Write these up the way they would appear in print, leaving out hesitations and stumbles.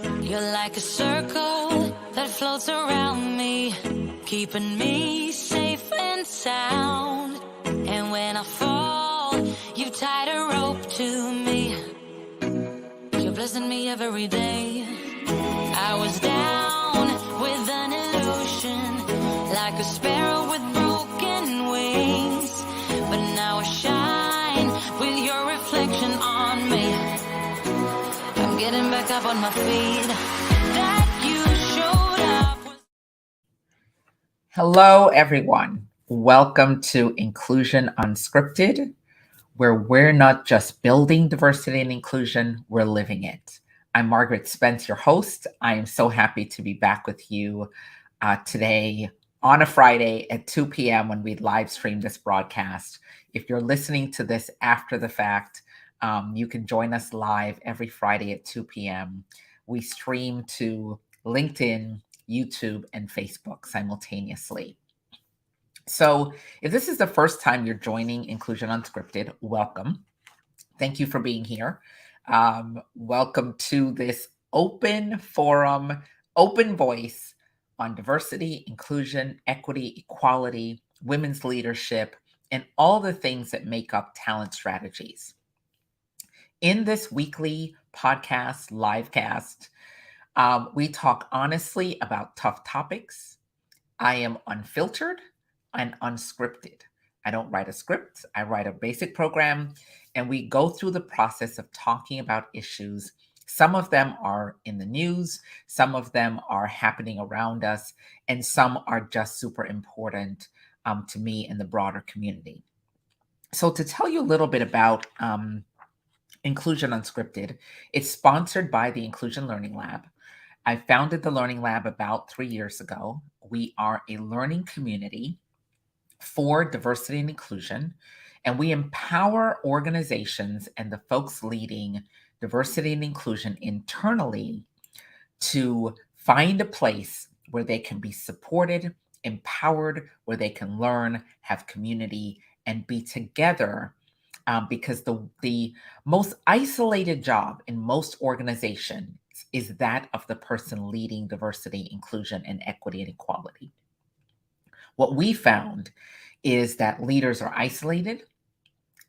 You're like a circle that floats around me, keeping me safe and sound. And when I fall, you tied a rope to me. You're blessing me every day. I was down with an illusion, like a sparrow with broken wings. But now I shine with your reflection on me. I'm getting back up on my feet. That you showed up. Hello, everyone. Welcome to Inclusion Unscripted, where we're not just building diversity and inclusion, we're living it. I'm Margaret Spence, your host. I am so happy to be back with you today on a Friday at 2 p.m. when we live stream this broadcast. If you're listening to this after the fact, you can join us live every Friday at 2 p.m. We stream to LinkedIn, YouTube, and Facebook simultaneously. So if this is the first time you're joining Inclusion Unscripted, welcome. Thank you for being here. Welcome to this open forum, open voice on diversity, inclusion, equity, equality, women's leadership, and all the things that make up talent strategies. In this weekly podcast, livecast, we talk honestly about tough topics. I am unfiltered and unscripted. I don't write a script, I write a basic program, and we go through the process of talking about issues. Some of them are in the news, some of them are happening around us, and some are just super important to me and the broader community. So to tell you a little bit about Inclusion Unscripted, it's sponsored by the Inclusion Learning Lab. I founded the Learning Lab about 3 years ago. We are a learning community for diversity and inclusion, and we empower organizations and the folks leading diversity and inclusion internally to find a place where they can be supported, empowered, where they can learn, have community, and be together. Because the most isolated job in most organizations is that of the person leading diversity, inclusion, and equity and equality. What we found is that leaders are isolated.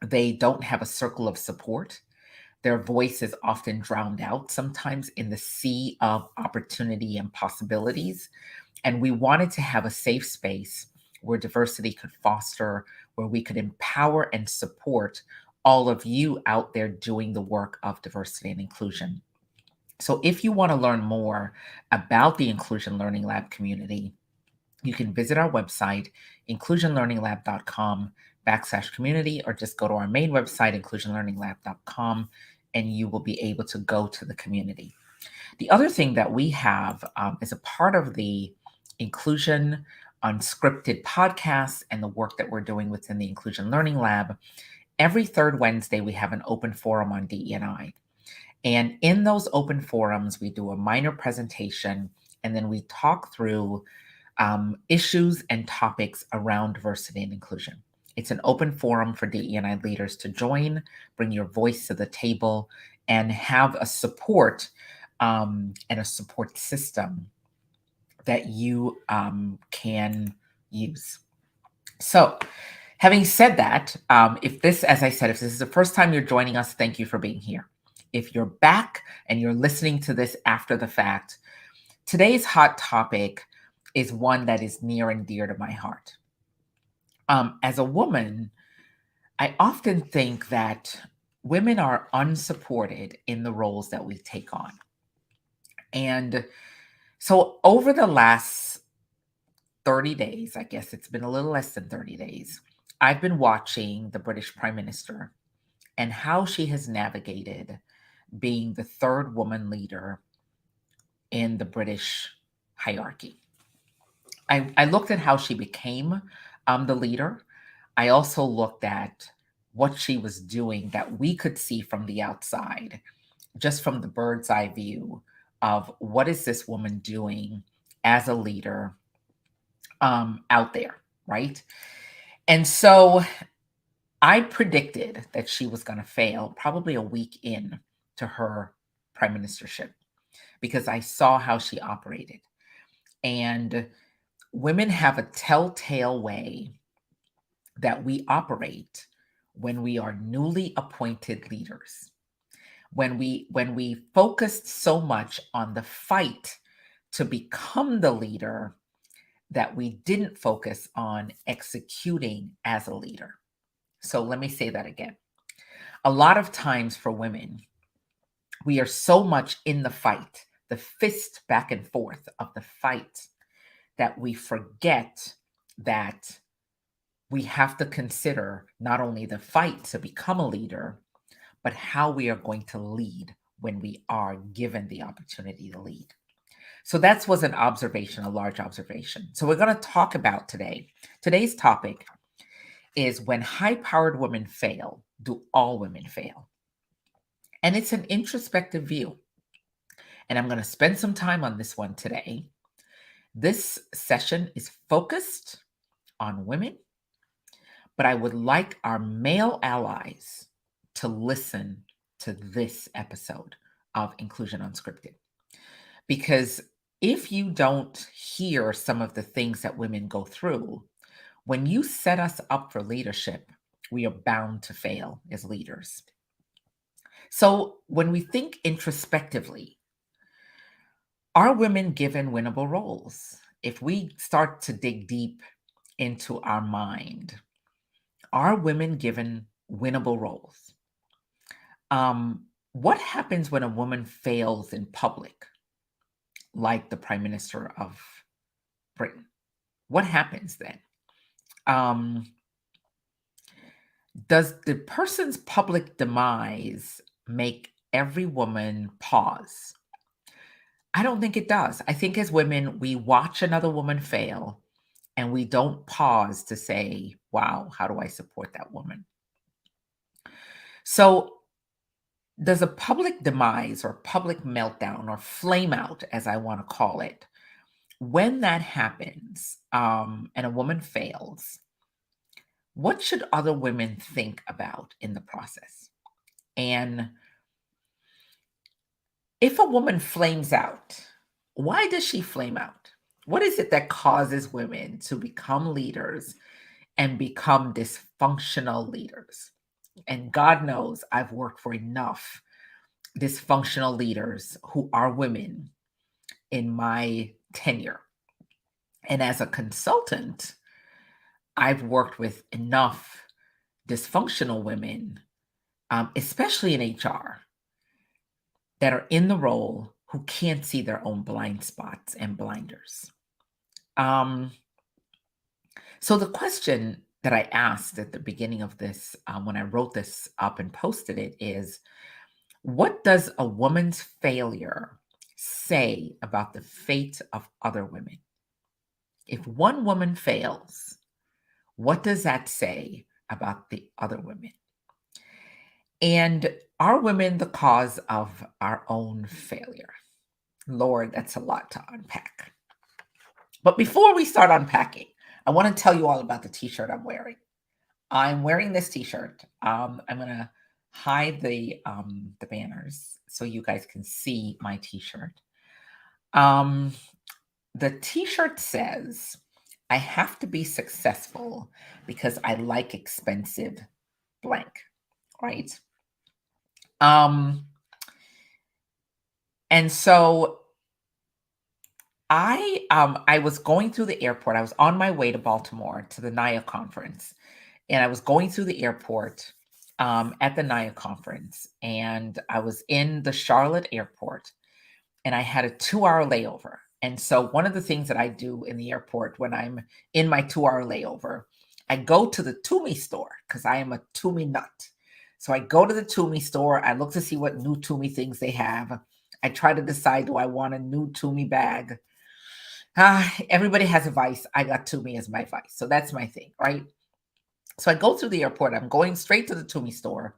They don't have a circle of support. Their voice is often drowned out, sometimes in the sea of opportunity and possibilities. And we wanted to have a safe space where diversity could foster, where we could empower and support all of you out there doing the work of diversity and inclusion. So if you want to learn more about the Inclusion Learning Lab community, you can visit our website, inclusionlearninglab.com/community, or just go to our main website, inclusionlearninglab.com, and you will be able to go to the community. The other thing that we have is a part of the Inclusion Unscripted podcast and the work that we're doing within the Inclusion Learning Lab. Every third Wednesday, we have an open forum on DE&I. And in those open forums, we do a minor presentation, and then we talk through issues and topics around diversity and inclusion. It's an open forum for DE&I leaders to join, bring your voice to the table, and have a support and a support system that you can use. So having said that, if this is the first time you're joining us, thank you for being here. If you're back and you're listening to this after the fact, today's hot topic is one that is near and dear to my heart. As a woman, I often think that women are unsupported in the roles that we take on. And so over the last 30 days, I guess it's been a little less than 30 days, I've been watching the British Prime Minister and how she has navigated being the third woman leader in the British hierarchy. I looked at how she became the leader. I also looked at what she was doing that we could see from the outside, just from the bird's eye view of what is this woman doing as a leader out there, right? And so I predicted that she was going to fail probably a week in to her prime ministership. because I saw how she operated. And women have a telltale way that we operate when we are newly appointed leaders. When we focused so much on the fight to become the leader that we didn't focus on executing as a leader. So let me say that again. A lot of times for women, we are so much in the fight, the fist back and forth of the fight, that we forget that we have to consider not only the fight to become a leader, but how we are going to lead when we are given the opportunity to lead. So that was an observation, a large observation. So we're going to talk about today. Today's topic is when high-powered women fail, do all women fail? And it's an introspective view. And I'm going to spend some time on this one today. This session is focused on women, but I would like our male allies to listen to this episode of Inclusion Unscripted. Because if you don't hear some of the things that women go through, when you set us up for leadership, we are bound to fail as leaders. So when we think introspectively, are women given winnable roles? If we start to dig deep into our mind, are women given winnable roles? What happens when a woman fails in public, like the Prime Minister of Britain? What happens then? Does the person's public demise make every woman pause? I don't think it does. I think as women, we watch another woman fail and we don't pause to say, wow, how do I support that woman? So does a public demise or public meltdown or flame out, as I want to call it, when that happens and a woman fails, what should other women think about in the process? And if a woman flames out, why does she flame out? What is it that causes women to become leaders and become dysfunctional leaders? And God knows I've worked for enough dysfunctional leaders who are women in my tenure. And as a consultant, I've worked with enough dysfunctional women, especially in HR, that are in the role who can't see their own blind spots and blinders. So the question that I asked at the beginning of this, when I wrote this up and posted it, is, what does a woman's failure say about the fate of other women? If one woman fails, what does that say about the other women? And are women the cause of our own failure? Lord, that's a lot to unpack. But before we start unpacking, I want to tell you all about the t-shirt I'm wearing. I'm wearing this t-shirt. I'm going to hide the banners so you guys can see my t-shirt. The t-shirt says, I have to be successful because I like expensive blank, right? And so I was going through the airport. I was on my way to Baltimore to the NIA conference, and I was going through the airport at the NIA conference, and I was in the Charlotte airport, and I had a 2-hour layover. And so one of the things that I do in the airport when I'm in my 2-hour layover, I go to the Toomey store because I am a Toomey nut. So I go to the Toomey store. I look to see what new Toomey things they have. I try to decide, do I want a new Toomey bag? Everybody has a vice. I got Toomey as my vice. So that's my thing, right? So I go through the airport. I'm going straight to the Toomey store,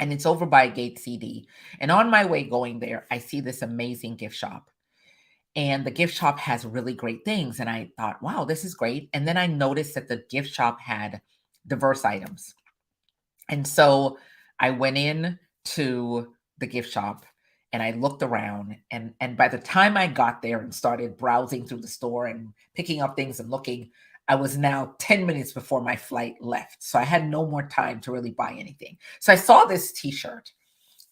and it's over by Gate CD. And on my way going there, I see this amazing gift shop. And the gift shop has really great things. And I thought, wow, this is great. And then I noticed that the gift shop had diverse items. And so I went in to the gift shop and I looked around, and by the time I got there and started browsing through the store and picking up things and looking, I was now 10 minutes before my flight left. So I had no more time to really buy anything. So I saw this t-shirt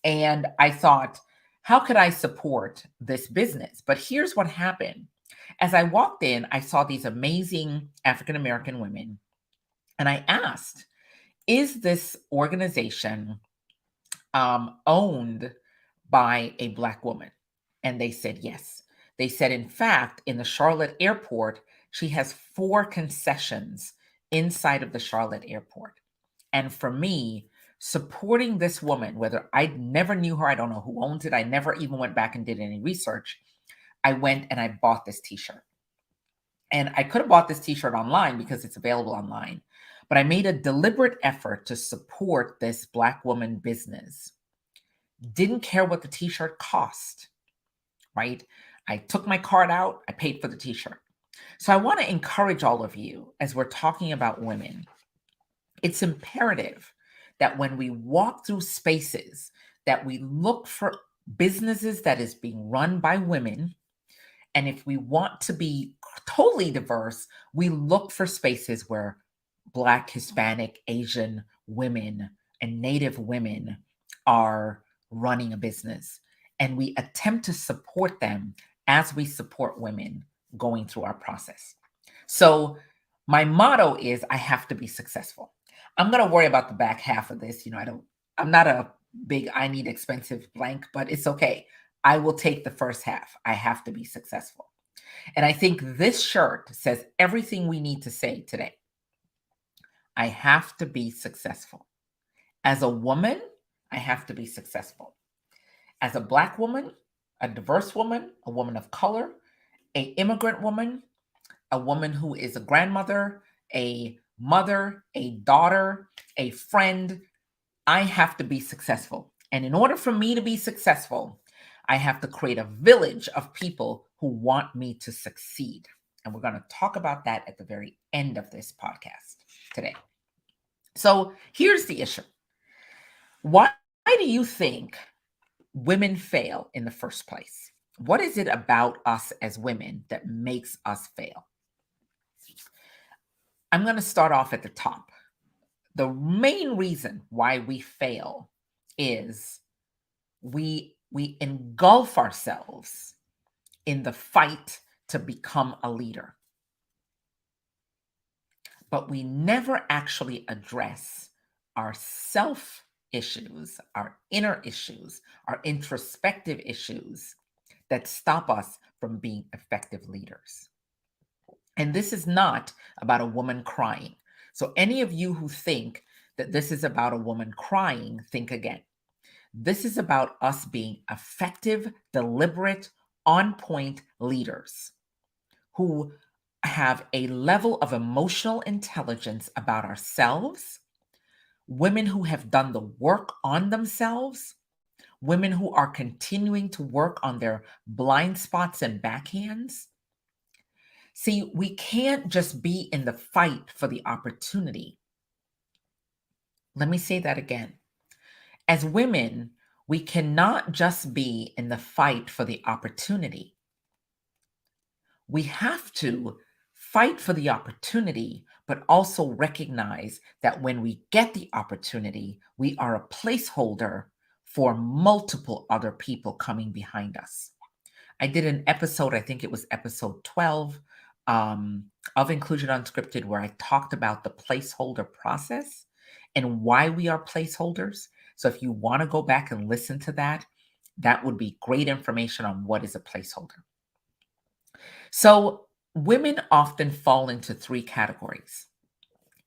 and I thought, how could I support this business? But here's what happened. As I walked in, I saw these amazing African American women, and I asked, is this organization owned by a Black woman? And they said yes. They said, in fact, in the Charlotte airport, she has 4 concessions inside of the Charlotte airport. And for me, supporting this woman, whether I never knew her, I don't know who owns it, I never even went back and did any research, I went and I bought this t-shirt. And I could have bought this t-shirt online because it's available online, but I made a deliberate effort to support this Black woman business. Didn't care what the t-shirt cost, right? I took my card out, I paid for the t-shirt. So I want to encourage all of you, as we're talking about women, it's imperative that when we walk through spaces, that we look for businesses that is being run by women. And if we want to be totally diverse, we look for spaces where Black, Hispanic, Asian women and Native women are running a business. And we attempt to support them as we support women going through our process. So my motto is, I have to be successful. I'm going to worry about the back half of this. I'm not a big, I need expensive blank, but it's okay. I will take the first half. I have to be successful. And I think this shirt says everything we need to say today. I have to be successful. As a woman, I have to be successful. As a Black woman, a diverse woman, a woman of color, an immigrant woman, a woman who is a grandmother, a mother, a daughter, a friend, I have to be successful. And in order for me to be successful, I have to create a village of people who want me to succeed. And we're going to talk about that at the very end of this podcast today. So here's the issue. Why do you think women fail in the first place? What is it about us as women that makes us fail? I'm going to start off at the top. The main reason why we fail is we engulf ourselves in the fight to become a leader. But we never actually address our self issues, our inner issues, our introspective issues that stop us from being effective leaders. And this is not about a woman crying. So any of you who think that this is about a woman crying, think again. This is about us being effective, deliberate, on-point leaders who have a level of emotional intelligence about ourselves, women who have done the work on themselves, women who are continuing to work on their blind spots and backhands. See, we can't just be in the fight for the opportunity. Let me say that again. As women, we cannot just be in the fight for the opportunity. We have to fight for the opportunity, but also recognize that when we get the opportunity, we are a placeholder for multiple other people coming behind us. I did an episode, I think it was episode 12 of Inclusion Unscripted, where I talked about the placeholder process and why we are placeholders. So if you want to go back and listen to that, that would be great information on what is a placeholder. So women often fall into 3 categories,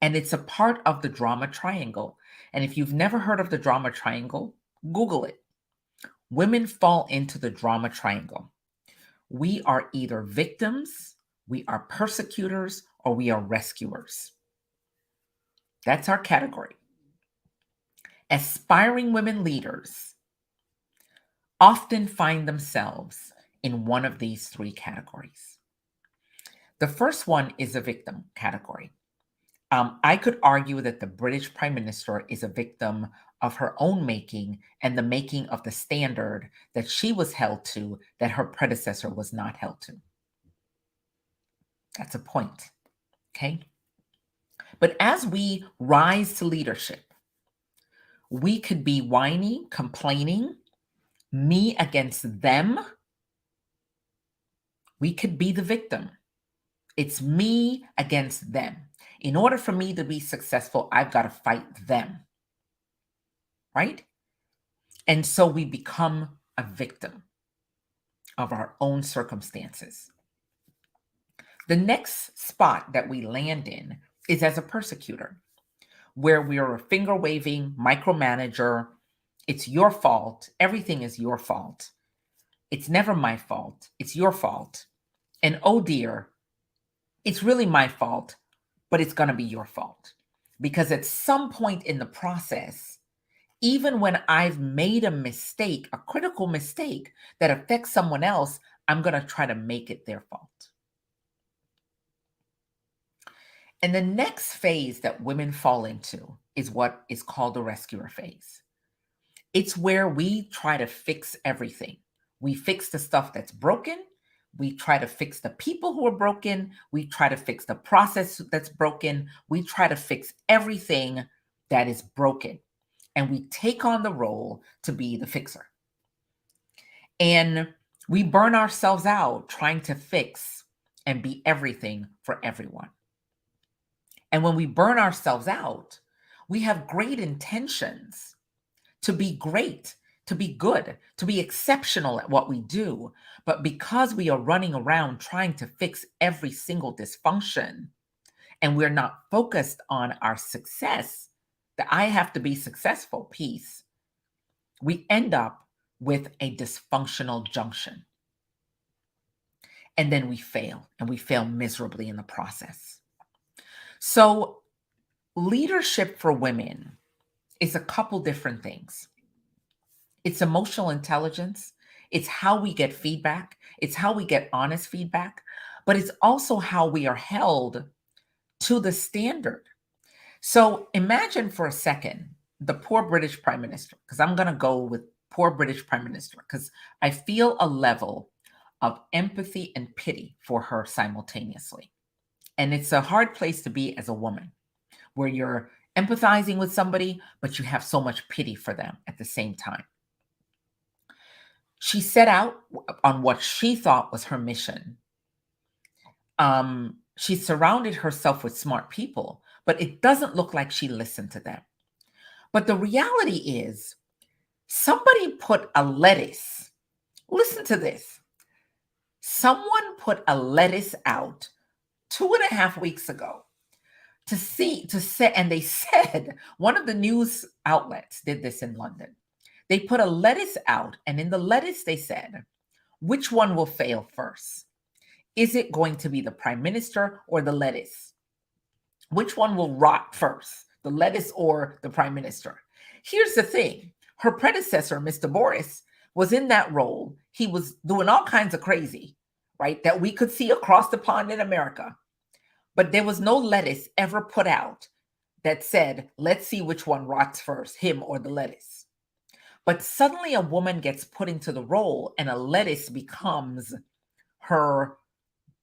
and it's a part of the drama triangle. And if you've never heard of the drama triangle, Google it. Women fall into the drama triangle. We are either victims, we are persecutors, or we are rescuers. That's our category. Aspiring women leaders often find themselves in one of these 3 categories. The first one is a victim category. I could argue that the British Prime Minister is a victim of her own making and the making of the standard that she was held to that her predecessor was not held to. That's a point, okay? But as we rise to leadership, we could be whiny, complaining, me against them. We could be the victim. It's me against them. In order for me to be successful, I've got to fight them, right? And so we become a victim of our own circumstances. The next spot that we land in is as a persecutor, where we are a finger-waving micromanager. It's your fault. Everything is your fault. It's never my fault. It's your fault. And oh dear, it's really my fault, but it's going to be your fault. Because at some point in the process, even when I've made a mistake, a critical mistake that affects someone else, I'm going to try to make it their fault. And the next phase that women fall into is what is called the rescuer phase. It's where we try to fix everything. We fix the stuff that's broken. We try to fix the people who are broken. We try to fix the process that's broken. We try to fix everything that is broken. And we take on the role to be the fixer. And we burn ourselves out trying to fix and be everything for everyone. And when we burn ourselves out, we have great intentions to be great, to be good, to be exceptional at what we do. But because we are running around trying to fix every single dysfunction, and we're not focused on our success, the I have to be successful piece, we end up with a dysfunctional junction. And then we fail, and we fail miserably in the process. So leadership for women is a couple different things. It's emotional intelligence. It's how we get feedback. It's how we get honest feedback. But it's also how we are held to the standard. So imagine for a second the poor British Prime Minister, because I'm going to go with poor British Prime Minister, because I feel a level of empathy and pity for her simultaneously. And it's a hard place to be as a woman, where you're empathizing with somebody, but you have so much pity for them at the same time. She set out on what she thought was her mission. She surrounded herself with smart people, but it doesn't look like she listened to them. But the reality is, somebody put a lettuce, listen to this. Someone put a lettuce out 2.5 weeks ago and they said, one of the news outlets did this in London. They put a lettuce out, and in the lettuce they said, which one will fail first? Is it going to be the Prime Minister or the lettuce? Which one will rot first, the lettuce or the Prime Minister? Here's the thing. Her predecessor, Mr. Boris, was in that role. He was doing all kinds of crazy, right, that we could see across the pond in America. But there was no lettuce ever put out that said, let's see which one rots first, him or the lettuce. But suddenly a woman gets put into the role and a lettuce becomes her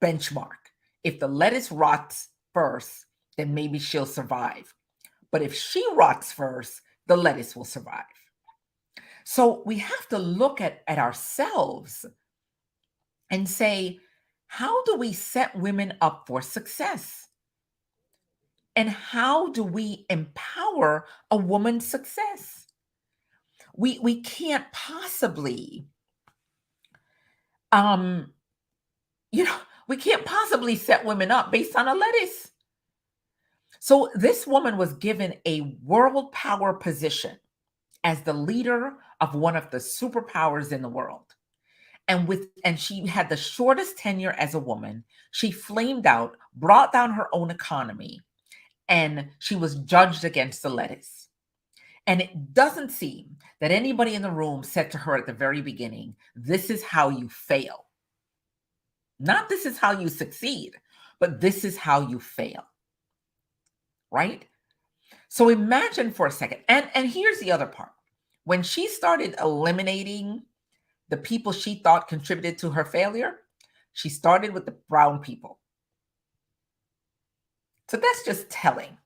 benchmark. If the lettuce rots first, then maybe she'll survive. But if she rots first, the lettuce will survive. So we have to look at ourselves and say, how do we set women up for success? And how do we empower a woman's success? We can't possibly, we can't possibly set women up based on a lettuce. So this woman was given a world power position as the leader of one of the superpowers in the world. And she had the shortest tenure as a woman. She flamed out, brought down her own economy, and she was judged against the lettuce. And it doesn't seem that anybody in the room said to her at the very beginning, this is how you fail. Not this is how you succeed, but this is how you fail. right? So imagine for a second, and here's the other part. When she started eliminating the people she thought contributed to her failure, she started with the brown people. So that's just telling,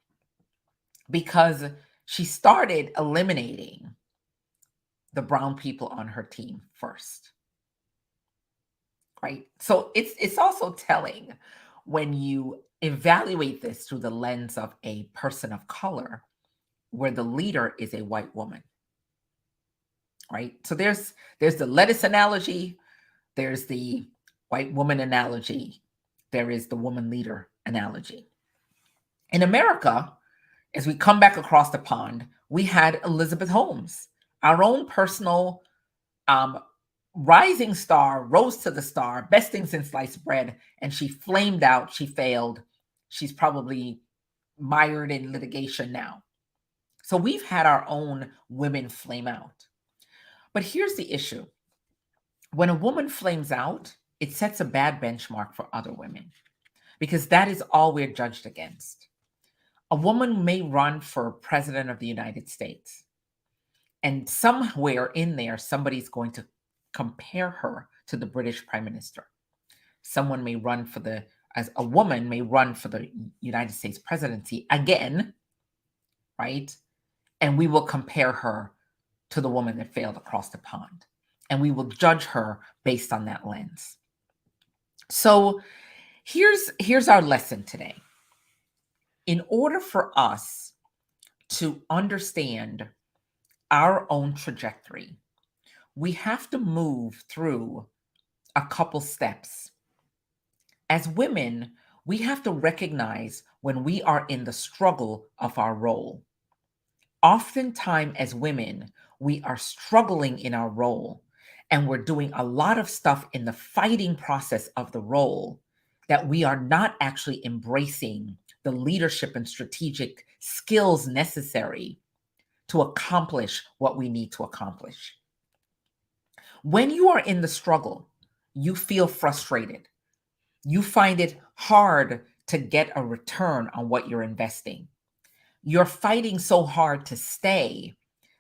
because she started eliminating the brown people on her team first, right? So it's also telling when you evaluate this through the lens of a person of color, where the leader is a white woman, right? So there's the lettuce analogy, there's the white woman analogy, there is the woman leader analogy. In America, as we come back across the pond, we had Elizabeth Holmes, our own personal rising star, rose to the star, best thing since sliced bread, and she flamed out, she failed. She's probably mired in litigation now. So we've had our own women flame out. But here's the issue. When a woman flames out, it sets a bad benchmark for other women, because that is all we're judged against. A woman may run for president of the United States, and somewhere in there, somebody's going to compare her to the British Prime Minister. Someone may run as a woman may run for the United States presidency again, right? And we will compare her to the woman that failed across the pond. And we will judge her based on that lens. So here's our lesson today. In order for us to understand our own trajectory, we have to move through a couple steps. As women, we have to recognize when we are in the struggle of our role. Oftentimes, as women, we are struggling in our role, and we're doing a lot of stuff in the fighting process of the role that we are not actually embracing the leadership and strategic skills necessary to accomplish what we need to accomplish. When you are in the struggle, you feel frustrated. You find it hard to get a return on what you're investing. You're fighting so hard to stay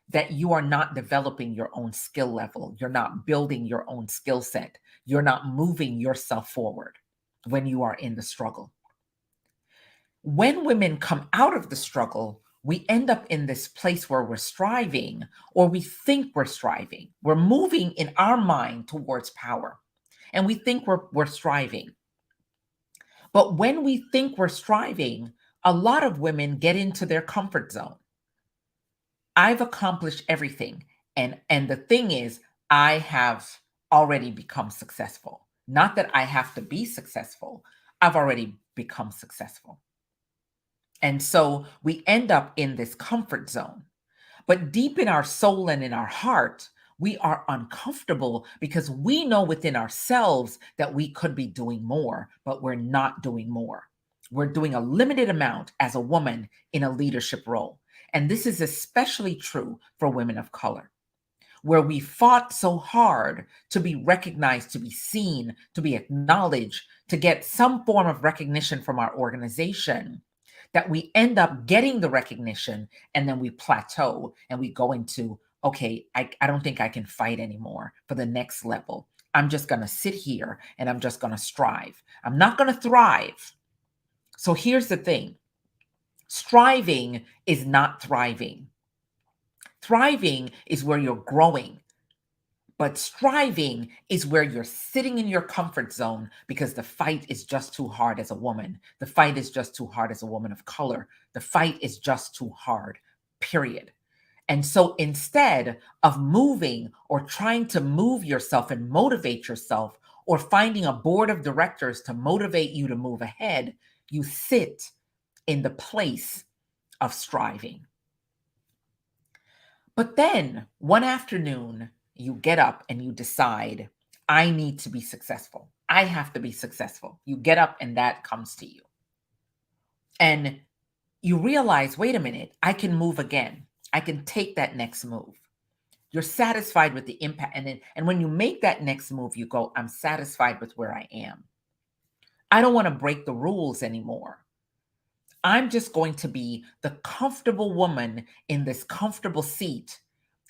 that you are not developing your own skill level. You're not building your own skill set. You're not moving yourself forward when you are in the struggle. When women come out of the struggle, we end up in this place where we're striving, or we think we're striving. We're moving in our mind towards power, and we think we're striving. But when we think we're striving, a lot of women get into their comfort zone. I've accomplished everything. And the thing is, I have already become successful. Not that I have to be successful. I've already become successful. And so we end up in this comfort zone. But deep in our soul and in our heart, we are uncomfortable because we know within ourselves that we could be doing more, but we're not doing more. We're doing a limited amount as a woman in a leadership role. And this is especially true for women of color, where we fought so hard to be recognized, to be seen, to be acknowledged, to get some form of recognition from our organization, that we end up getting the recognition and then we plateau and we go into, okay, I don't think I can fight anymore for the next level. I'm just going to sit here and I'm just going to strive. I'm not going to thrive. So here's the thing. Striving is not thriving. Thriving is where you're growing. But striving is where you're sitting in your comfort zone because the fight is just too hard as a woman. The fight is just too hard as a woman of color. The fight is just too hard, period. And so instead of moving or trying to move yourself and motivate yourself, or finding a board of directors to motivate you to move ahead, you sit in the place of striving. But then one afternoon, you get up and you decide, I need to be successful. I have to be successful. You get up and that comes to you. And you realize, wait a minute, I can move again. I can take that next move. You're satisfied with the impact. And when you make that next move, you go, I'm satisfied with where I am. I don't want to break the rules anymore. I'm just going to be the comfortable woman in this comfortable seat,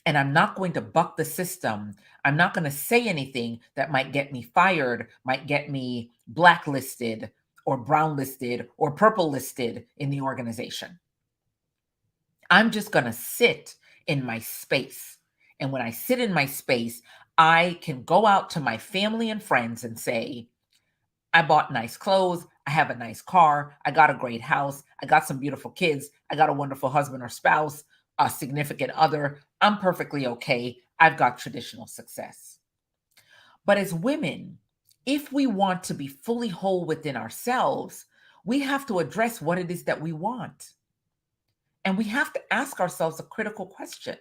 and I'm not going to buck the system. I'm not going to say anything that might get me fired, might get me blacklisted or brown listed or purple listed in the organization. I'm just going to sit in my space. And when I sit in my space, I can go out to my family and friends and say, I bought nice clothes. I have a nice car. I got a great house. I got some beautiful kids. I got a wonderful husband or spouse, a significant other. I'm perfectly okay. I've got traditional success. But as women, if we want to be fully whole within ourselves, we have to address what it is that we want. And we have to ask ourselves a critical question.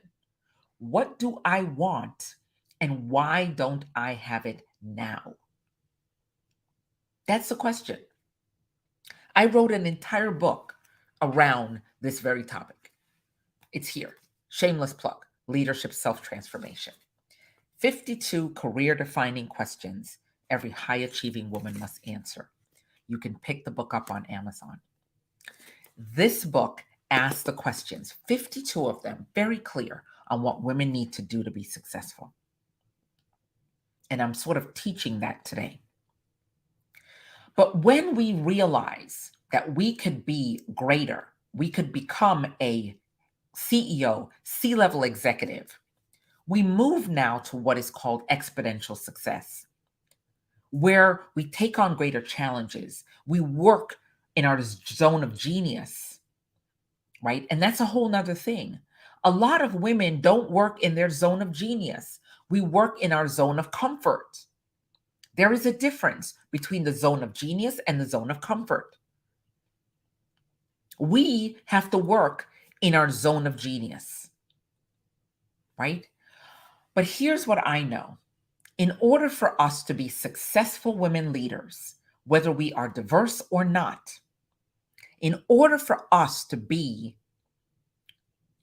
What do I want? And why don't I have it now? That's the question. I wrote an entire book around this very topic. It's here. Shameless plug. Leadership Self-Transformation. 52 career-defining questions every high-achieving woman must answer. You can pick the book up on Amazon. This book asks the questions, 52 of them, very clear on what women need to do to be successful. And I'm sort of teaching that today. But when we realize that we could be greater, we could become a CEO, C-level executive, we move now to what is called exponential success, where we take on greater challenges. We work in our zone of genius, right? And that's a whole nother thing. A lot of women don't work in their zone of genius. We work in our zone of comfort. There is a difference between the zone of genius and the zone of comfort. We have to work in our zone of genius, right? But here's what I know. In order for us to be successful women leaders, whether we are diverse or not, in order for us to be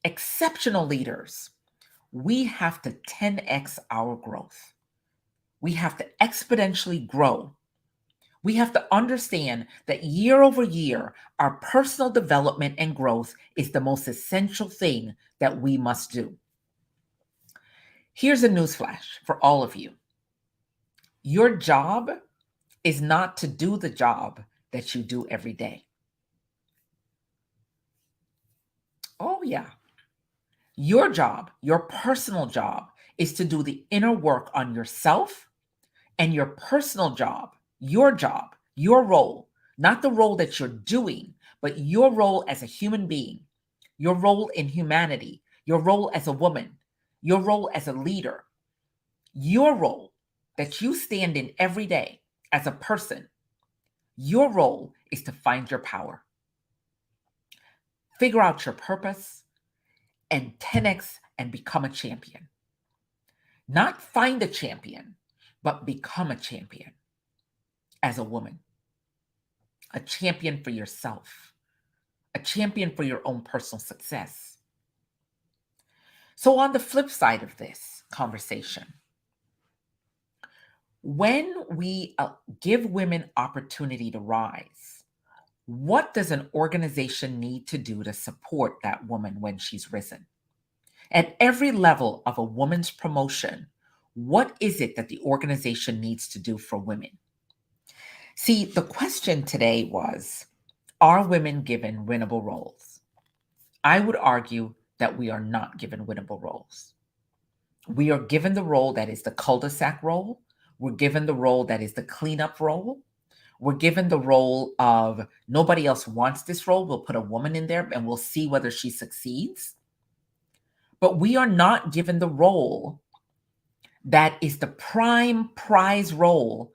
exceptional leaders, we have to 10x our growth. We have to exponentially grow. We have to understand that year over year, our personal development and growth is the most essential thing that we must do. Here's a newsflash for all of you. Your job is not to do the job that you do every day. Oh, yeah. Your job, your personal job, is to do the inner work on yourself, and your personal job, your role, not the role that you're doing, but your role as a human being, your role in humanity, your role as a woman, your role as a leader, your role that you stand in every day as a person, your role is to find your power. Figure out your purpose and 10x and become a champion. Not find a champion, but become a champion as a woman. A champion for yourself. A champion for your own personal success. So on the flip side of this conversation, when we give women opportunity to rise, what does an organization need to do to support that woman when she's risen? At every level of a woman's promotion, what is it that the organization needs to do for women? See, the question today was, are women given winnable roles? I would argue that we are not given winnable roles. We are given the role that is the cul-de-sac role. We're given the role that is the cleanup role. We're given the role of nobody else wants this role. We'll put a woman in there and we'll see whether she succeeds. But we are not given the role that is the prime prize role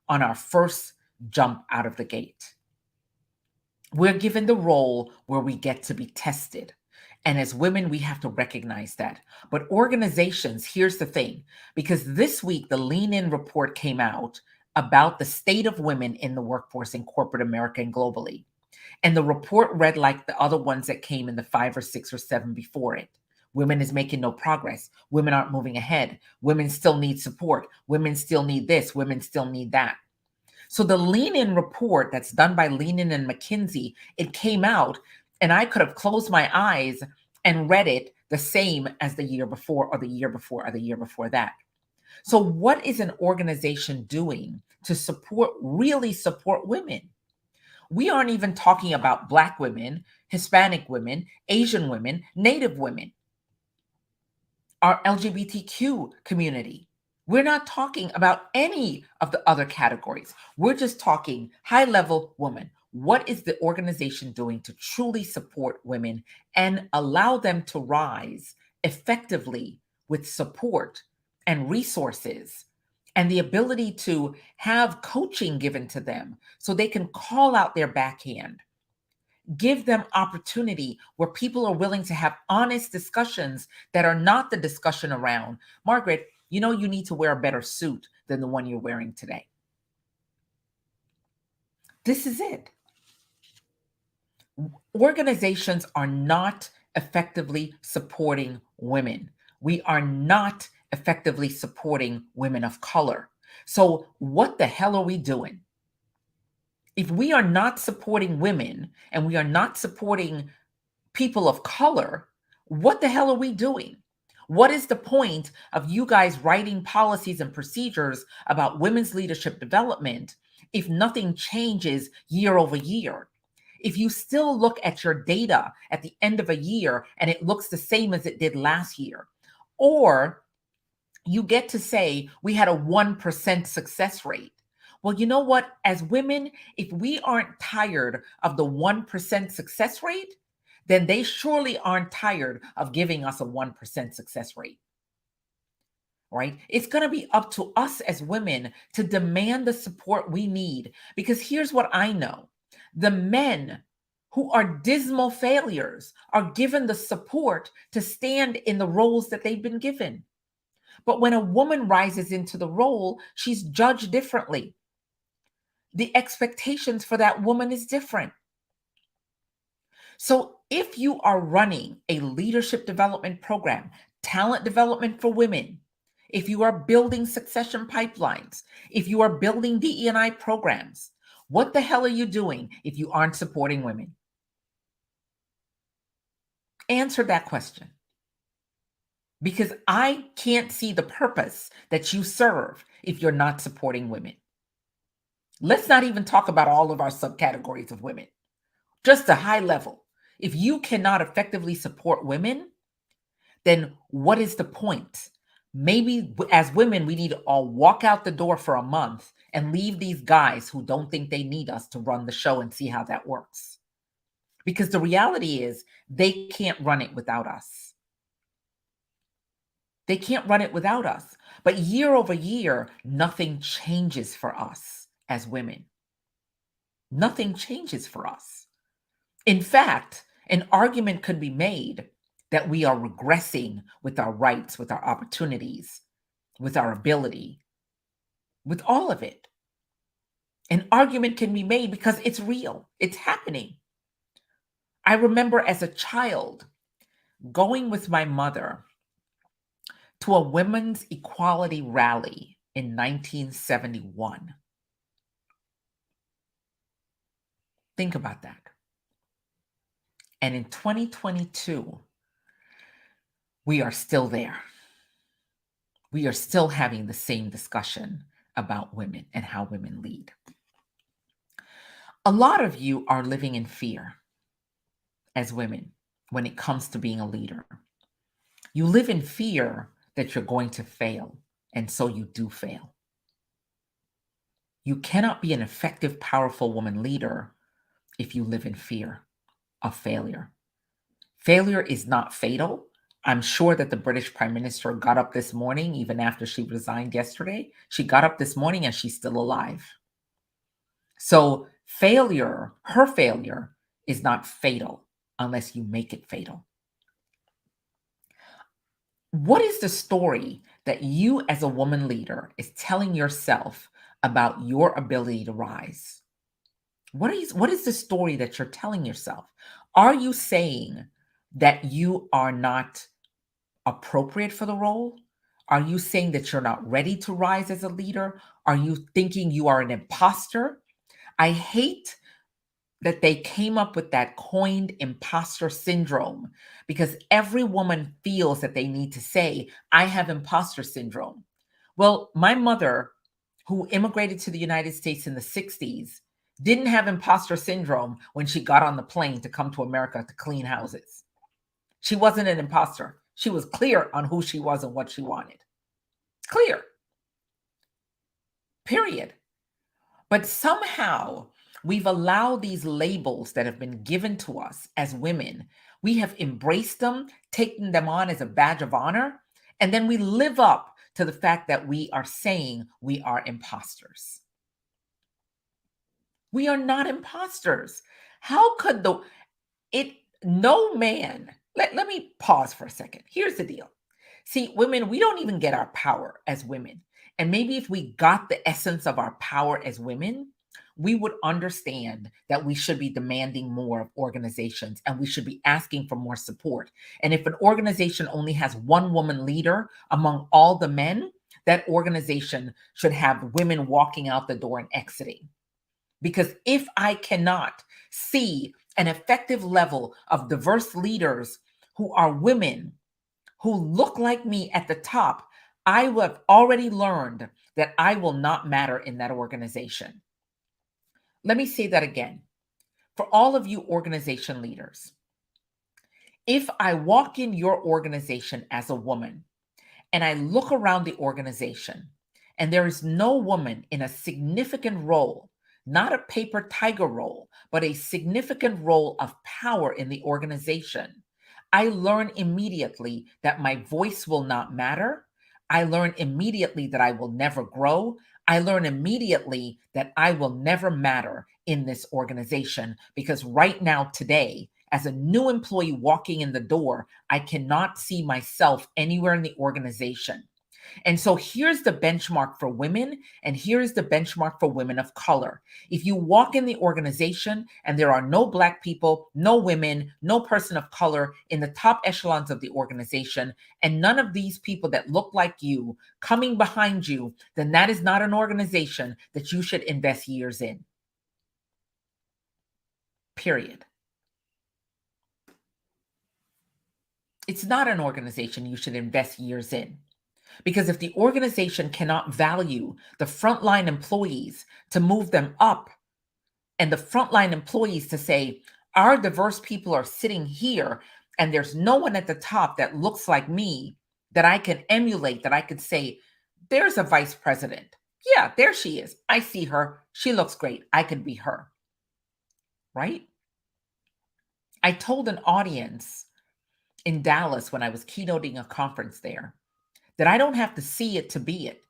on our first jump out of the gate. We're given the role where we get to be tested. And as women, we have to recognize that. But organizations, here's the thing, because this week, the Lean In report came out about the state of women in the workforce in corporate America and globally. And the report read like the other ones that came in the 5 or 6 or 7 before it. Women is making no progress. Women aren't moving ahead. Women still need support. Women still need this. Women still need that. So the Lean In report that's done by Lean In and McKinsey, it came out, and I could have closed my eyes and read it the same as the year before or the year before or the year before that. So what is an organization doing to really support women? We aren't even talking about Black women, Hispanic women, Asian women, Native women, our LGBTQ community. We're not talking about any of the other categories. We're just talking high level woman. What is the organization doing to truly support women and allow them to rise effectively with support and resources and the ability to have coaching given to them so they can call out their backhand? Give them opportunity where people are willing to have honest discussions that are not the discussion around, Margaret, you know, you need to wear a better suit than the one you're wearing today. This is it. Organizations are not effectively supporting women. We are not effectively supporting women of color. So what the hell are we doing? If we are not supporting women and we are not supporting people of color, what the hell are we doing? What is the point of you guys writing policies and procedures about women's leadership development if nothing changes year over year? If you still look at your data at the end of a year and it looks the same as it did last year, or you get to say we had a 1% success rate. Well, you know what? As women, if we aren't tired of the 1% success rate, then they surely aren't tired of giving us a 1% success rate. Right? It's going to be up to us as women to demand the support we need. Because here's what I know. The men who are dismal failures are given the support to stand in the roles that they've been given. But when a woman rises into the role, she's judged differently. The expectations for that woman is different. So if you are running a leadership development program, talent development for women, if you are building succession pipelines, if you are building DE&I programs, what the hell are you doing if you aren't supporting women? Answer that question. Because I can't see the purpose that you serve if you're not supporting women. Let's not even talk about all of our subcategories of women. Just a high level. If you cannot effectively support women, then what is the point? Maybe as women, we need to all walk out the door for a month and leave these guys who don't think they need us to run the show and see how that works. Because the reality is they can't run it without us. They can't run it without us. But year over year, nothing changes for us as women. Nothing changes for us. In fact, an argument could be made that we are regressing with our rights, with our opportunities, with our ability, with all of it. An argument can be made because it's real. It's happening. I remember as a child going with my mother to a women's equality rally in 1971. Think about that. And in 2022, we are still there. We are still having the same discussion about women and how women lead. A lot of you are living in fear as women when it comes to being a leader. You live in fear that you're going to fail, and so you do fail. You cannot be an effective, powerful woman leader if you live in fear of failure. Failure is not fatal. I'm sure that the British Prime Minister got up this morning, even after she resigned yesterday. She got up this morning and she's still alive. So failure, her failure, is not fatal unless you make it fatal. What is the story that you as a woman leader is telling yourself about your ability to rise? What is the story that you're telling yourself? Are you saying that you are not appropriate for the role? Are you saying that you're not ready to rise as a leader? Are you thinking you are an imposter? I hate that they came up with that coined imposter syndrome, because every woman feels that they need to say, I have imposter syndrome. Well, my mother, who immigrated to the United States in the 60s, didn't have imposter syndrome when she got on the plane to come to America to clean houses. She wasn't an imposter. She was clear on who she was and what she wanted. Clear. Period. But somehow we've allowed these labels that have been given to us as women. We have embraced them, taken them on as a badge of honor, and then we live up to the fact that we are saying we are imposters. We are not imposters. How could no man, let me pause for a second. Here's the deal. See, women, we don't even get our power as women. And maybe if we got the essence of our power as women, we would understand that we should be demanding more of organizations and we should be asking for more support. And if an organization only has one woman leader among all the men, that organization should have women walking out the door and exiting. Because if I cannot see an effective level of diverse leaders who are women, who look like me at the top, I have already learned that I will not matter in that organization. Let me say that again. For all of you organization leaders, if I walk in your organization as a woman and I look around the organization and there is no woman in a significant role, not a paper tiger role, but a significant role of power in the organization, I learn immediately that my voice will not matter. I learn immediately that I will never grow. I learn immediately that I will never matter in this organization, because right now, today, as a new employee walking in the door, I cannot see myself anywhere in the organization. And so here's the benchmark for women, and here's the benchmark for women of color. If you walk in the organization and there are no Black people, no women, no person of color in the top echelons of the organization, and none of these people that look like you coming behind you, then that is not an organization that you should invest years in. Period. It's not an organization you should invest years in. Because if the organization cannot value the frontline employees to move them up, and the frontline employees to say, our diverse people are sitting here and there's no one at the top that looks like me, that I can emulate, that I could say, there's a vice president. Yeah, there she is. I see her. She looks great. I could be her. Right? I told an audience in Dallas when I was keynoting a conference there that I don't have to see it to be it.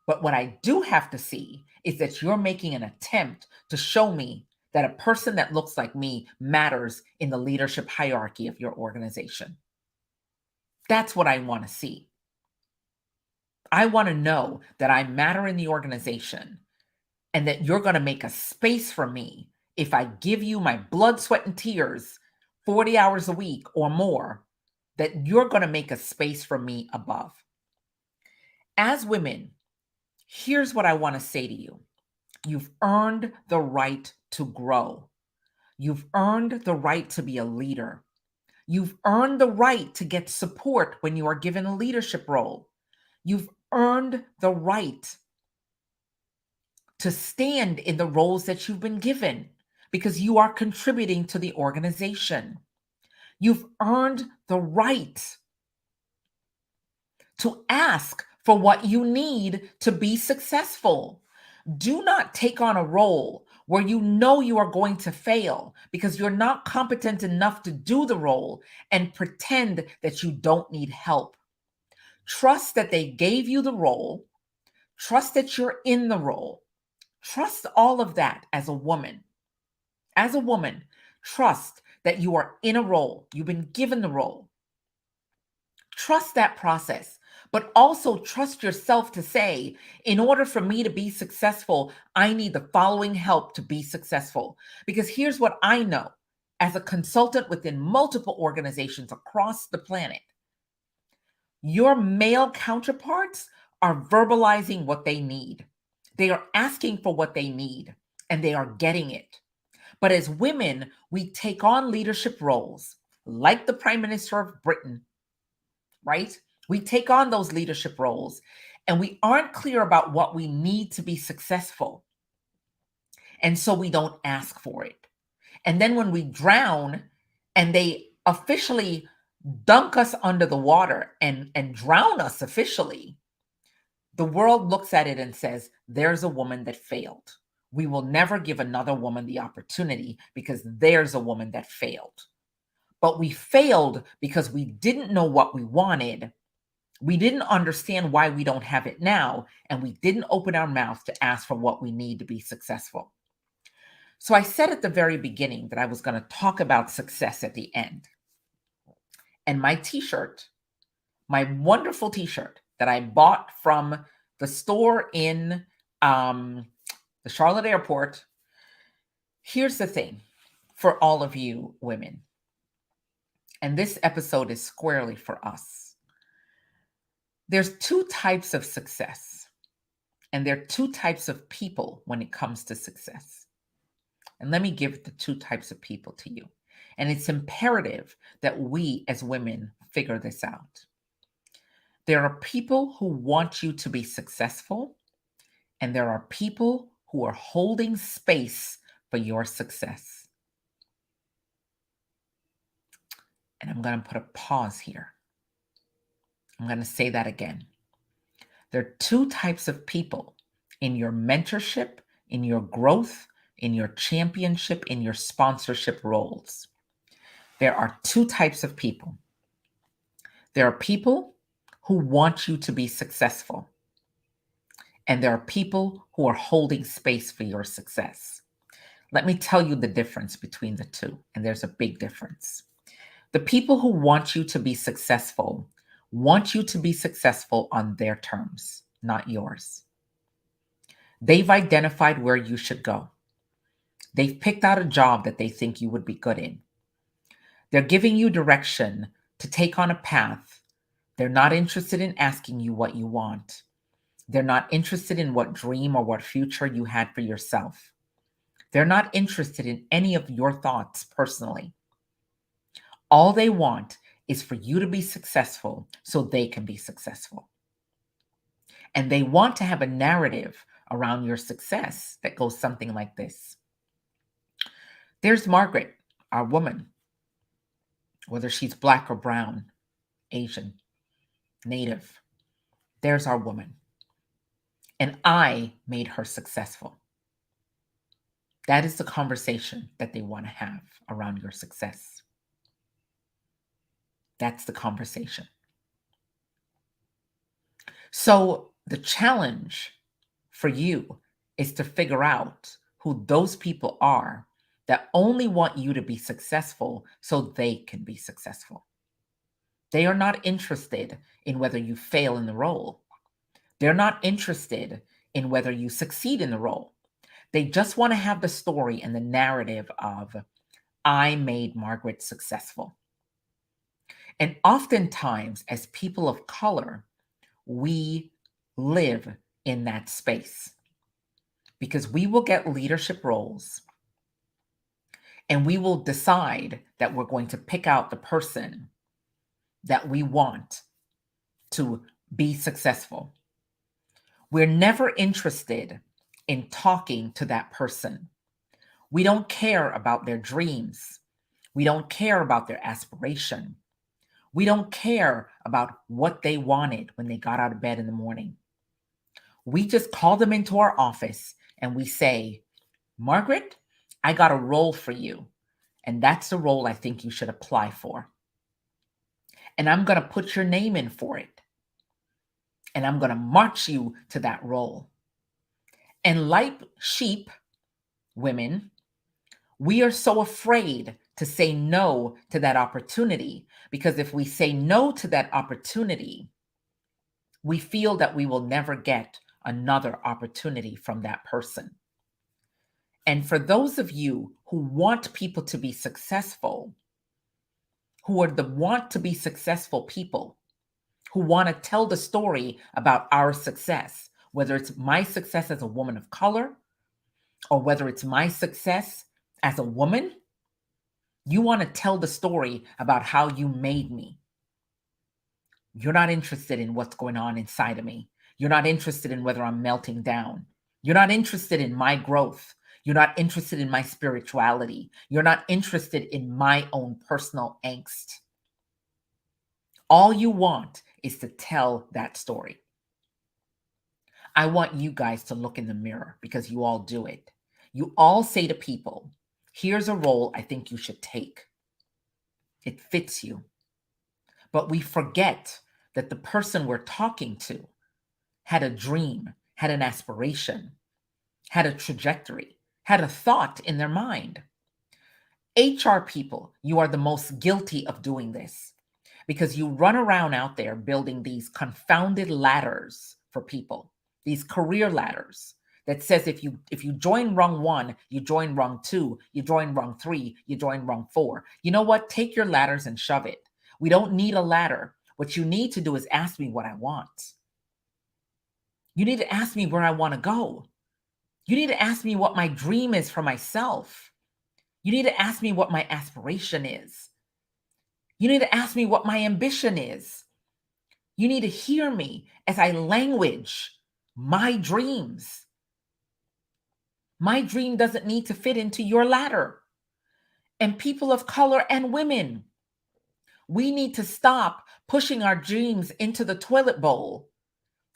But what I do have to see is that you're making an attempt to show me that a person that looks like me matters in the leadership hierarchy of your organization. That's what I want to see. I want to know that I matter in the organization and that you're going to make a space for me if I give you my blood, sweat, and tears 40 hours a week or more, that you're going to make a space for me above. As women, here's what I want to say to you. You've earned the right to grow. You've earned the right to be a leader. You've earned the right to get support when you are given a leadership role. You've earned the right to stand in the roles that you've been given because you are contributing to the organization. You've earned the right to ask for what you need to be successful. Do not take on a role where you know you are going to fail because you're not competent enough to do the role and pretend that you don't need help. Trust that they gave you the role. Trust that you're in the role. Trust all of that as a woman. As a woman, trust that you are in a role. You've been given the role. Trust that process, but also trust yourself to say, in order for me to be successful, I need the following help to be successful. Because here's what I know as a consultant within multiple organizations across the planet. Your male counterparts are verbalizing what they need. They are asking for what they need, and they are getting it. But as women, we take on leadership roles, like the Prime Minister of Britain, right? We take on those leadership roles, and we aren't clear about what we need to be successful. And so we don't ask for it. And then when we drown and they officially dunk us under the water and drown us officially, the world looks at it and says, there's a woman that failed. We will never give another woman the opportunity because there's a woman that failed. But we failed because we didn't know what we wanted. We didn't understand why we don't have it now. And we didn't open our mouth to ask for what we need to be successful. So I said at the very beginning that I was going to talk about success at the end. And my t-shirt, my wonderful t-shirt that I bought from the store in the Charlotte airport. Here's the thing for all of you women. And this episode is squarely for us. There's two types of success. And there are two types of people when it comes to success. And let me give the two types of people to you. And it's imperative that we as women figure this out. There are people who want you to be successful, and there are people who are holding space for your success. And I'm going to put a pause here. I'm going to say that again. There are two types of people in your mentorship, in your growth, in your championship, in your sponsorship roles. There are two types of people. There are people who want you to be successful. And there are people who are holding space for your success. Let me tell you the difference between the two, and there's a big difference. The people who want you to be successful want you to be successful on their terms, not yours. They've identified where you should go. They've picked out a job that they think you would be good in. They're giving you direction to take on a path. They're not interested in asking you what you want. They're not interested in what dream or what future you had for yourself. They're not interested in any of your thoughts personally. All they want is for you to be successful so they can be successful. And they want to have a narrative around your success that goes something like this. There's Margaret, our woman, whether she's Black or brown, Asian, Native. There's our woman. And I made her successful. That is the conversation that they want to have around your success. That's the conversation. So the challenge for you is to figure out who those people are that only want you to be successful so they can be successful. They are not interested in whether you fail in the role. They're not interested in whether you succeed in the role. They just want to have the story and the narrative of, I made Margaret successful. And oftentimes, as people of color, we live in that space because we will get leadership roles and we will decide that we're going to pick out the person that we want to be successful. We're never interested in talking to that person. We don't care about their dreams. We don't care about their aspiration. We don't care about what they wanted when they got out of bed in the morning. We just call them into our office and we say, Margaret, I got a role for you. And that's the role I think you should apply for. And I'm going to put your name in for it. And I'm going to march you to that role. And like sheep, women, we are so afraid to say no to that opportunity because if we say no to that opportunity, we feel that we will never get another opportunity from that person. And for those of you who want people to be successful, who are the want to be successful people, who want to tell the story about our success, whether it's my success as a woman of color or whether it's my success as a woman. You want to tell the story about how you made me. You're not interested in what's going on inside of me. You're not interested in whether I'm melting down. You're not interested in my growth. You're not interested in my spirituality. You're not interested in my own personal angst. All you want is to tell that story. I want you guys to look in the mirror because you all do it. You all say to people, here's a role I think you should take. It fits you. But we forget that the person we're talking to had a dream, had an aspiration, had a trajectory, had a thought in their mind. HR people, you are the most guilty of doing this because you run around out there building these confounded ladders for people, these career ladders that says if you join rung 1, you join rung 2, you join rung 3, you join rung 4. You know what? Take your ladders and shove it. We don't need a ladder. What you need to do is ask me what I want. You need to ask me where I want to go. You need to ask me what my dream is for myself. You need to ask me what my aspiration is. You need to ask me what my ambition is. You need to hear me as I language my dreams. My dream doesn't need to fit into your ladder. And people of color and women, we need to stop pushing our dreams into the toilet bowl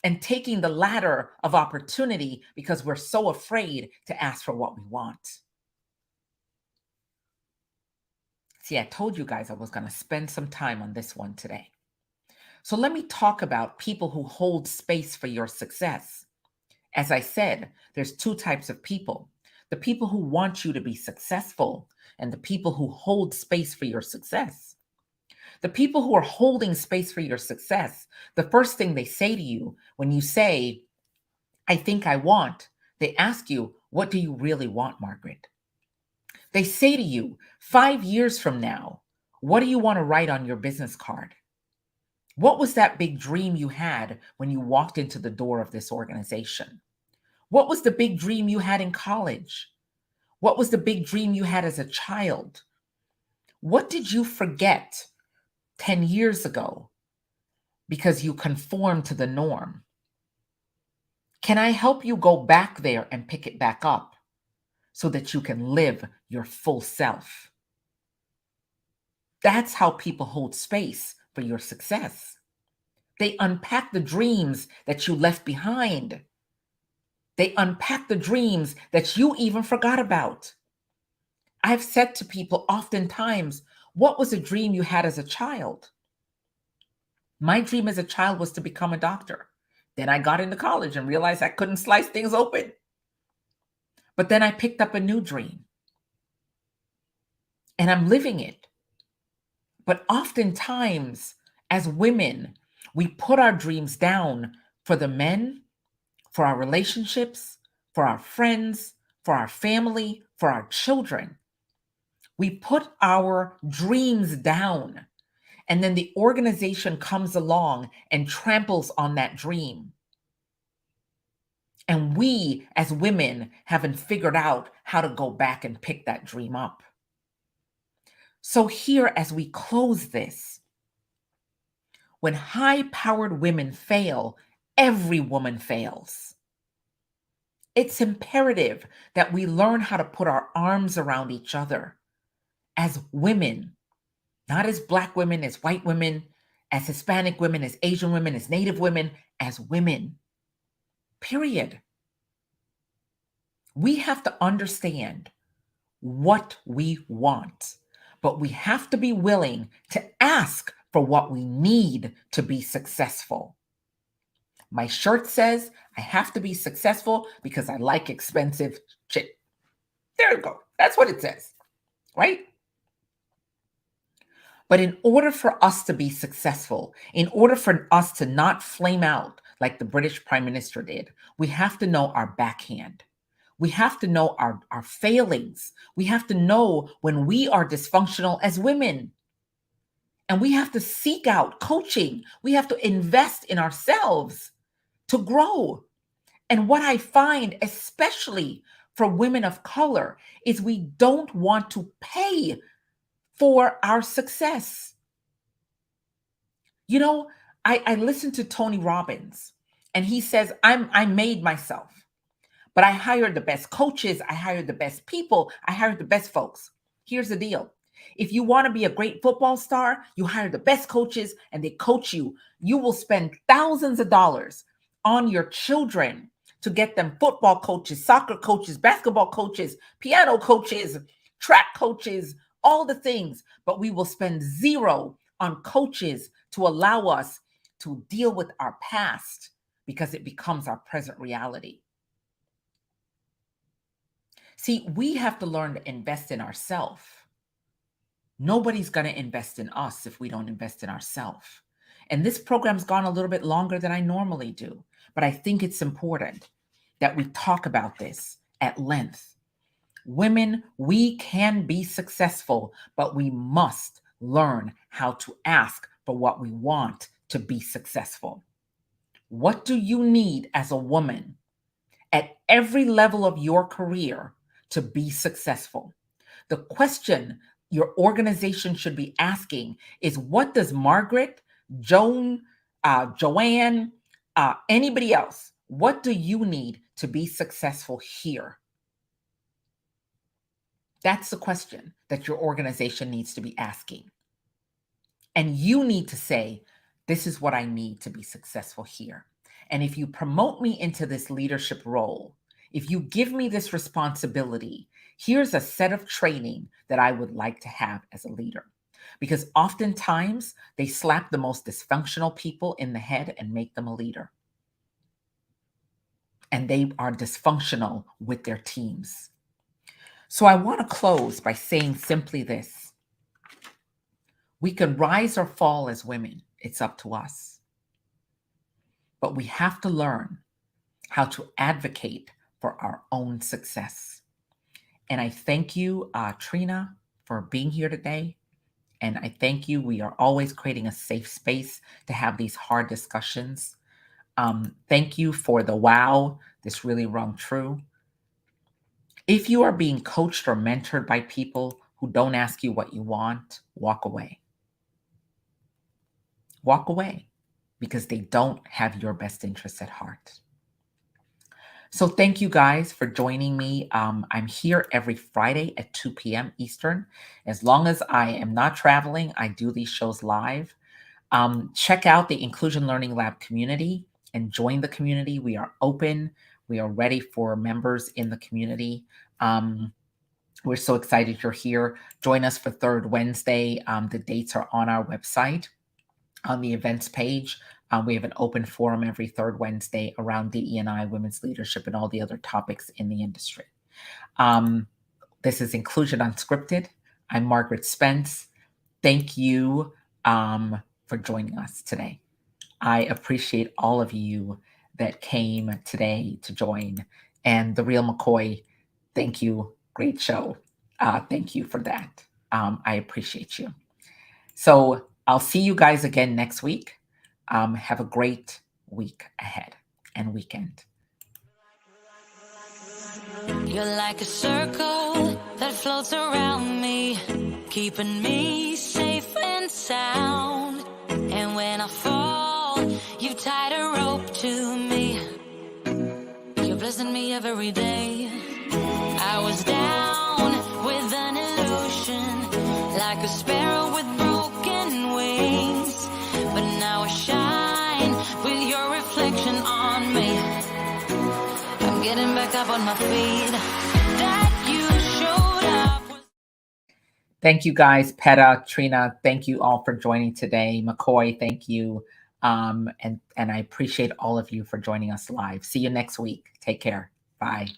and taking the ladder of opportunity because we're so afraid to ask for what we want. See, I told you guys I was going to spend some time on this one today. So let me talk about people who hold space for your success. As I said, there's two types of people. The people who want you to be successful and the people who hold space for your success. The people who are holding space for your success, the first thing they say to you when you say, I think I want, they ask you, what do you really want, Margaret? They say to you, 5 years from now, what do you want to write on your business card? What was that big dream you had when you walked into the door of this organization? What was the big dream you had in college? What was the big dream you had as a child? What did you forget 10 years ago because you conformed to the norm? Can I help you go back there and pick it back up so that you can live your full self? That's how people hold space for your success. They unpack the dreams that you left behind. They unpack the dreams that you even forgot about. I've said to people oftentimes, what was a dream you had as a child? My dream as a child was to become a doctor. Then I got into college and realized I couldn't slice things open. But then I picked up a new dream. And I'm living it. But oftentimes, as women, we put our dreams down for the men, for our relationships, for our friends, for our family, for our children. We put our dreams down, and then the organization comes along and tramples on that dream. And we, as women, haven't figured out how to go back and pick that dream up. So here, as we close this, when high-powered women fail, every woman fails. It's imperative that we learn how to put our arms around each other as women, not as Black women, as white women, as Hispanic women, as Asian women, as Native women, as women. Period. We have to understand what we want, but we have to be willing to ask for what we need to be successful. My shirt says I have to be successful because I like expensive shit. There you go. That's what it says, right? But in order for us to be successful, in order for us to not flame out like the British Prime Minister did, we have to know our backhand. We have to know our failings. We have to know when we are dysfunctional as women. And we have to seek out coaching. We have to invest in ourselves to grow. And what I find, especially for women of color, is we don't want to pay for our success. You know, I listened to Tony Robbins, and he says, I made myself, but I hired the best coaches. I hired the best people. I hired the best folks. Here's the deal. If you want to be a great football star, you hire the best coaches and they coach you. You will spend thousands of dollars on your children to get them football coaches, soccer coaches, basketball coaches, piano coaches, track coaches, all the things. But we will spend zero on coaches to allow us to deal with our past because it becomes our present reality. See, we have to learn to invest in ourselves. Nobody's going to invest in us if we don't invest in ourselves. And this program's gone a little bit longer than I normally do, but I think it's important that we talk about this at length. Women, we can be successful, but we must learn how to ask for what we want to be successful. What do you need as a woman at every level of your career to be successful? The question your organization should be asking is, what does Margaret, Joan, Joanne, anybody else, what do you need to be successful here? That's the question that your organization needs to be asking. And you need to say, this is what I need to be successful here. And if you promote me into this leadership role, if you give me this responsibility, here's a set of training that I would like to have as a leader. Because oftentimes they slap the most dysfunctional people in the head and make them a leader. And they are dysfunctional with their teams. So I want to close by saying simply this. We can rise or fall as women. It's up to us. But we have to learn how to advocate for our own success. And I thank you, Trina, for being here today. And I thank you. We are always creating a safe space to have these hard discussions. Thank you for the wow, this really rung true. If you are being coached or mentored by people who don't ask you what you want, walk away. Walk away because they don't have your best interests at heart. So thank you guys for joining me. I'm here every Friday at 2 p.m. Eastern. As long as I am not traveling, I do these shows live. Check out the Inclusion Learning Lab community and join the community. We are open. We are ready for members in the community. We're so excited you're here. Join us for Third Wednesday. The dates are on our website on the events page. We have an open forum every third Wednesday around DE&I, women's leadership, and all the other topics in the industry. This is Inclusion Unscripted. I'm Margaret Spence. Thank you for joining us today. I appreciate all of you that came today to join. And The Real McCoy, thank you. Great show. Thank you for that. I appreciate you. So I'll see you guys again next week. Have a great week ahead and weekend. You're like a circle that floats around me, keeping me safe and sound. And when I fall, you tied a rope to me. You're blessing me every day. I was down with an illusion, like a sparrow with broken wings. But now I shine with your reflection on me. I'm getting back up on my feet. That you showed up. Thank you guys, Peta, Trina, thank you all for joining today. McCoy, thank you. And I appreciate all of you for joining us live. See you next week. Take care. Bye.